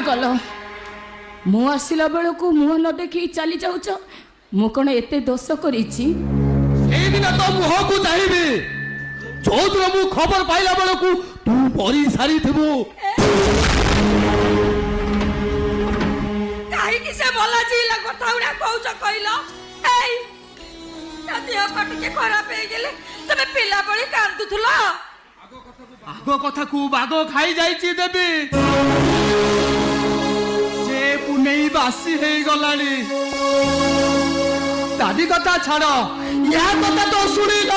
गल मु आसला बेलू मुह न देखी चली जाऊच मु कौन एत दोष करी तो मुह को चाहिए जो दिन मु खबर पाइला बेलू तू मरी सारी थी कहीं से भला जीला कथा उड़ा कहूच कहल देह पाटे खराब हो गले तुम पिला बड़ी कांदुल आग कथा को बाग खाई जाइए देवी से पुनई बासी हो गलानी दादी कथा छाड़ या कथा तो शुणी ल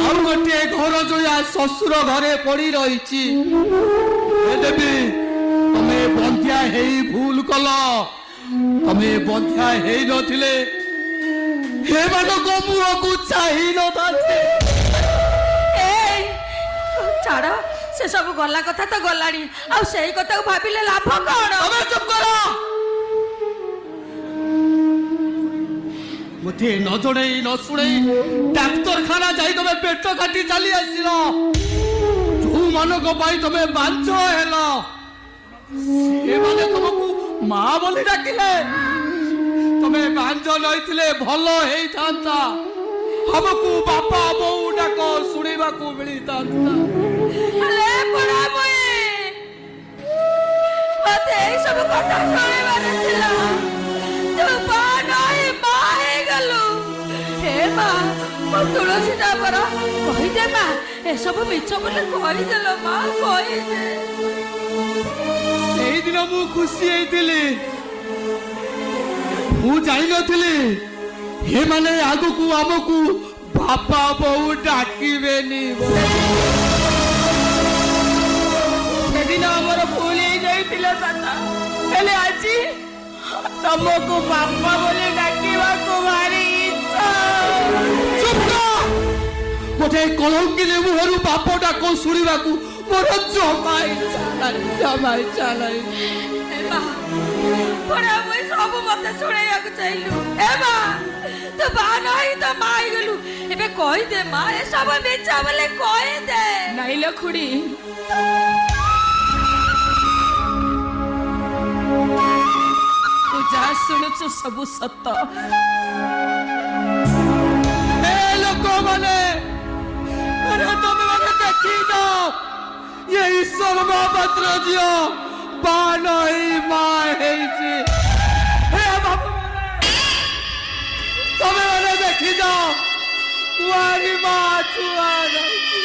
आउ गोटे घर जो या ससुर घरे पड़ी रही देवी तमे बंध्या हे भूल कल तमे बंध्या हे नथिले हे मानक मुह को चाही न थाते छाड़ से सब गला कथा तो गलानी आ सही कथा को भाबिले लाभ कौन तमे चुप करो मुझे न जोड़े न शुणे डाक्तर खाना जाई तमे पेट काटी चली आसिल जो मानक पाई तमे बांच हेल से माने तुमको मां बोली डाकिले तमे बांच नइथिले भलो हेई थांता हमको बापा बोऊ डाक शुणीबा को मिली थांता अले पड़ा मुई मते ए सब कथा सुनिबार थिला तू बा नहीं मां हे गलु हे मां मो तुलसी दा पर कहि दे मां ए सब मिछ बोले कहि देलो मां कहि दे सेही दिन मु खुशी हेतिली मु जाई नथिली हे माने आगु को हमको बापा बोऊ डाकिबेनी सेदिन हमर भूल ही जाइतिला साता हेले आजी तुमको बापा बोले डाकिबा को भारी इच्छा चुप कर मोटे कलंकिनी मुहरु बाप डाको शुणीबा को मोर जमा इच्छा नहीं ए मां पड़ा मुई सब मते सुणैया को चाइलु ए मां तो बा नहीं तो मां गलु एबे कहि दे मां ए सब बेचा बोले कहि दे नहीं लो खुड़ी तू जा सुनुच सब सत ए लोक माने अरे तुम माने देखी जाओ ये ईश्वर महापात्र जियो बा नहीं मां हेची हे बाबू तुम माने देखी जाओ कुआरी मां छुआ नहीं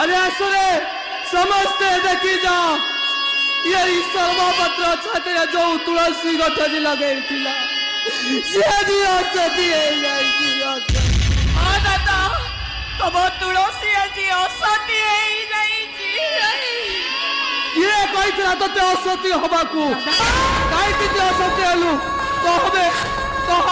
अरे आसुरे समझते देखी जाओ ये ईश्वर महापात्र छाते जो तुलसी गठरी लगे थिला से दियो सती है आ दादा तब तुलसी आजी असती हेई नहीं जी ये कहितला तते असती हबाकू काई ती असती हलु कहबे कह